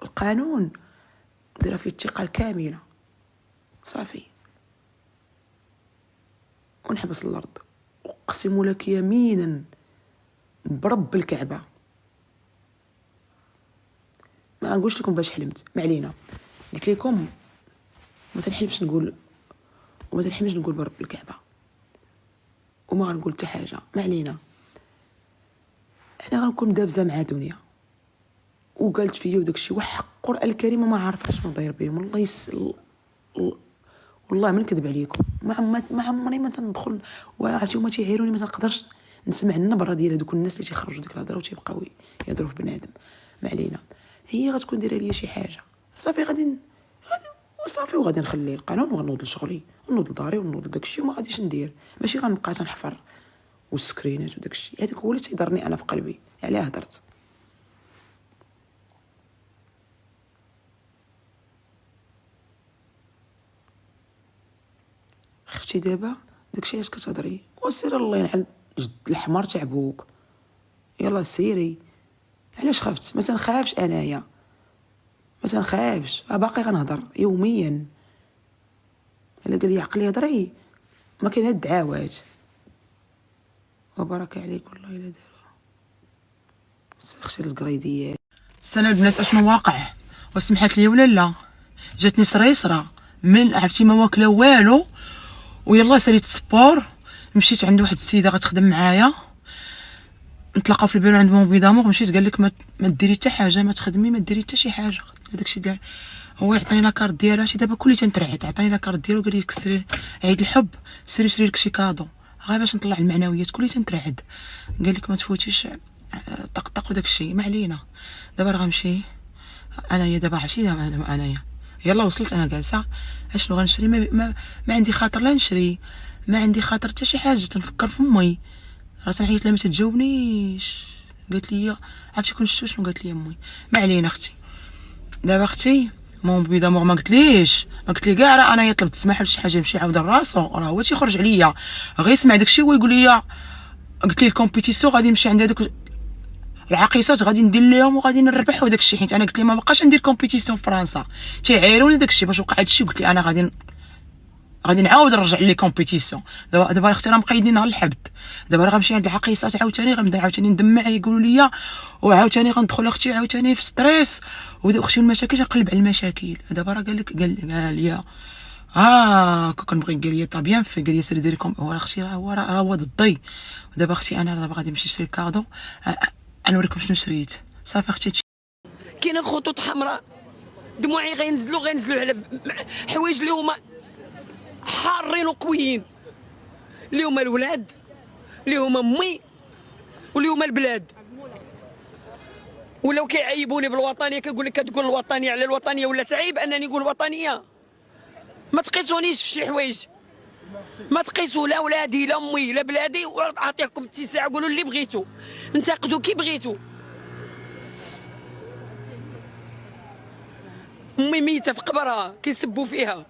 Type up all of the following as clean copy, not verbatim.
القانون ديرها فيه الثقه الكامله صافي، ونحبس الارض. اقسم لك يمينا برب الكعبه ما نقولش لكم باش حلمت، ما علينا. قلت لكم ما تنحلمش نقول وما تنحلمش نقول برب الكعبه، وما غنقول حتى حاجه، ما علينا. انا غنكون دابزه مع دنيا وقالت فيا وداكشي وحق القران الكريم ما عارفه شنو داير بهم. والله ما نكذب عليكم، ما عمري ما تندخل وعرفتي هما تيعيروني، ما تنقدرش نسمع النبره ديال هذوك الناس اللي تيخرجوا ديك الهضره وتيبقاو يهضروا في بنادم. ما علينا، هي غتكون دايره ليا شي حاجه صافي، غادي وصافي، وغادي نخلي القانون وغنوض لشغلي ونوض لداري ونوض لداكشي وما غاديش ندير. ماشي غنبقى تنحفر والسكرينات وداكشي، هذاك هو اللي تيضرني انا في قلبي، علاه هضرت. خفتي دابا داكشي علاش كتهضري، وسيري الله ينحل جد الحمار تاع بوك، يلا سيري. علاش خفت؟ ما تنخافش انايا، ما تنخافش، باقي غنهضر يوميا. الا قال لي عقلي هضري ما كاين هاد الدعاوات. وبارك عليك والله الا داروا اختي القريديات. السنه البنات اشنو واقع؟ وسمحت لي ولا لا؟ جاتني صريصره من عرفتي ما واكله والو، ويلا ساليت السبور. مشيت عند واحد السيده غتخدم معايا، نتلاقاو في البيرو عند مون بيدامور. مشيت قال لك ما ديري حتى حاجه، ما تخدمي، ما ديري حتى شي حاجه. هذاكشي ديال هو يعطيني لاكارت ديالو. عرفتي دابا كلشي تنترعد، عطاني لاكارت ديالو قال لي كسري عيد الحب، سيري شري لك شي كادو، غير باش نطلع المعنويات. كلشي تنترعد، قال لك ما تفوتيش طقطق وداكشي. ما علينا، دابا راه غنمشي انايا. دابا عرفتي دابا انايا يلا وصلت، انا جالسه اشنو غنشري؟ ما عندي خاطر لا نشري، ما عندي خاطر حتى شي حاجه. تنفكر في امي، راه تنعيط لها ما تتجاوبنيش. قالت لي عرفتي كون شفتو شنو قالت لي امي؟ ما علينا اختي. دابا اختي مون بي دامور ما قلتليش، ما قلت لي كاع راه انايا طلبت السماح لشي حاجه يمشي يعاود راسو، راه هو تيخرج عليا غير يسمع داكشي هو يقول لي. قلت لي الكومبيتيسيون غادي نمشي عند هذوك العقيصات غادي ندير ليهم وغادي نربح وداكشي، حيت انا قلت لي ما بقاش ندير كومبيتيسيون في فرنسا تيعايروني داكشي. باش وقع هادشي قلت لي انا غادي نعاود نرجع لي كومبيتيسيون. دابا اختي راه مقيدين نهار الحبت. دابا راه غنمشي عند العقيصات عاوتاني، غنبدا عاوتاني ندمع يقولوا لي، وعاوتاني غندخل اختي عاوتاني في ستريس. واختي المشاكل غنقلب على المشاكل. دابا راه قال لي كنبغي. قال لي طا بيان في، قال لي سيري ديريكم. هو اختي راه هو ضدي. ودابا اختي انا دابا غادي نمشي نشري كادو. نوريكم شنو شريت. صافي اختي كاينه خطوط حمراء، دموعي غينزلوا على حوايج اللي هما حارين وقويين، اللي هما الولاد، اللي هما امي، واللي هما البلاد. ولو كيعيبوني بالوطنيه، كنقول لك كتقول الوطنيه على الوطنيه، ولا تعيب انني نقول وطنيه؟ ما تقيسونيش في شي حوايج، ما تقيسوا لا ولادي لا امي لا بلادي. وعطيكم اتساع، قولوا اللي بغيتوا، انتقدوا كي بغيتوا. امي ميته في قبرها كيسبوا فيها.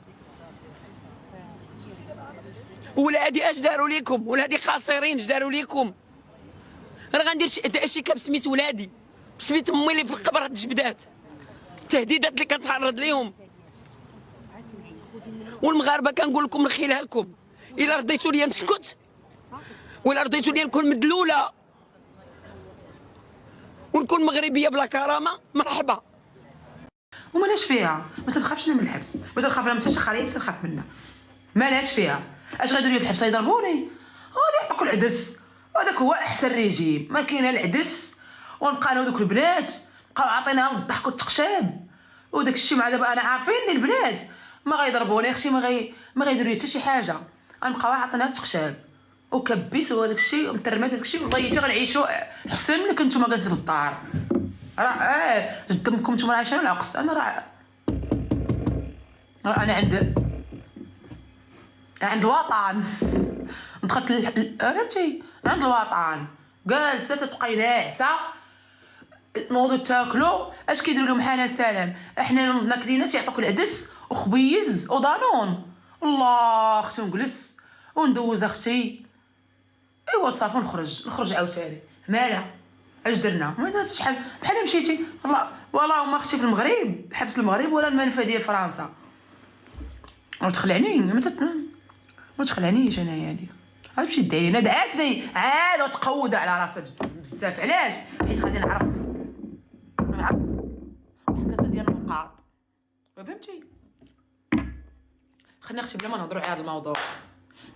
ولادي اش داروا ليكم؟ ولادي خاسرين، اش داروا ليكم؟ راه غندير شي كاب سميت ولادي، سميت امي اللي في القبر تجبدات، التهديدات اللي كنتعرض ليهم. والمغاربه كنقول لكم نخيلها لكم، الا رضيتوا لي نسكت ولا رضيتوا لي نكون مدلوله ونكون مغربيه بلا كرامه، مرحبا. ومالاش فيها، ما تنخافش انا من الحبس، ما تنخاف انا من حتى شي خريب، ما تنخاف منها. مالاش فيها. اش غيديروا لي بالحبس؟ يضربوني؟ غادي يعطوك العدس، هذاك هو احسن ريجيم. ما كاين العدس، ونبقى انا ودوك البنات بقاو عاطيناهم الضحك والتقشاب وداك الشيء. مع دابا انا عارفين البنات ما غيضربوني اختي، ما غيديروا لي حتى شي حاجه. غنبقاو عاطيناها التقشاب وكبيس وداك الشيء ومترمات داك الشيء. والله حتى غنعيشوا احسن ملي كنتو جالسين في الدار. راه جدكم نتوما عايشين العقص. انا راه انا عند الوطن دخلت فهمتي، عند الوطن جالسه تبقاي ناعسه. نوضوا تاكلوا اش كيديروا لهم حنا سلام؟ احنا ناكليناش يعطوك العدس وخبيز ودانون. الله اختي نجلس وندوز اختي. ايوا صافي نخرج عاوتاني. مالا اش درنا؟ ما درتش شحال بحال مشيتي والله ما اختي في المغرب، حبس المغرب ولا المنفى ديال فرنسا. وتخلعني ما تخلعنيش انايا هادي. عاد مشي دعي لي، دعاتني عاد وتقود على راسها بزاف. علاش؟ حيت غادي نعرف الحكايه ديال النقاط، فهمتي؟ خلينا اختي بلا ما نهضروا على هذا الموضوع.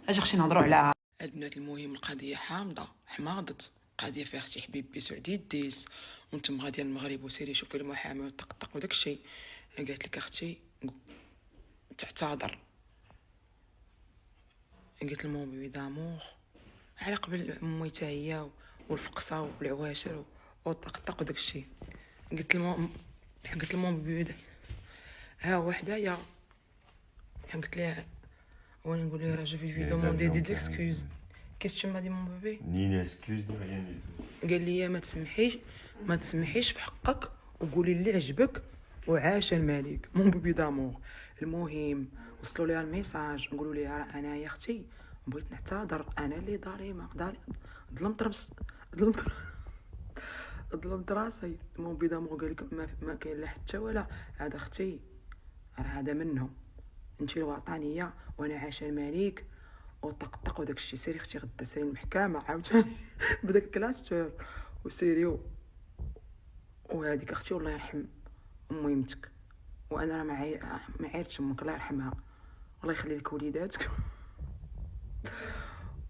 اجي اختي نهضروا على البنات. المهم القضيه حماضت قضيه فيها اختي حبيبي سعدي ديس وانتم غاديه المغرب وسيري شوفي المحامي وطقطق وداك الشيء. قالت لك اختي تعتذر، قلت لماما بيبي دامور على قبل امي حتى هي والفقصه والعواشر وطقطق وداك الشيء. قلت لماما بيبي ها وحدايا. قلت لها وانا نقول لها راه جو في دوموندي دي زيكسكوز. كيس tu m'as dit mon bébé ni excuse ni rien du tout. قال لي ما تسمحيش في حقك وقولي اللي عجبك وعاش الملك مون بيبي دامور. المهم وصلوا ليها الميساج، نقولوا ليها راه انا يا اختي بغيت نعتذر، انا اللي ظلمت راسي. مون بيبي دامور قال لك ما كاين لا حتى ولا. هذا اختي راه هذا منه، انت الوطنيه وانا عاش الملك وطقطق وداك الشيء. سيري اختي غدا سيري المحكمه عاوتاني بداك كلاستور وسيريو. وهذيك اختي والله يرحم اميمتك، وانا راه ما عيرتش امك الله يرحمها الله يخلي لك وليداتك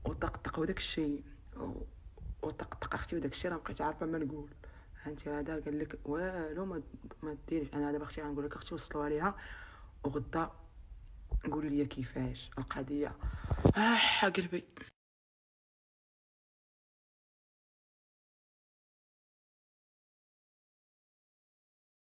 وطقطق وداك الشيء وطقطق اختي وداك الشيء. راه بقيت عارفه ما نقول. انت هذا قال لك والو ما ديريش. انا دابا اختي غنقول لك اختي وصلوا عليها وغدا قولي لي كيفاش القضيه. قلبي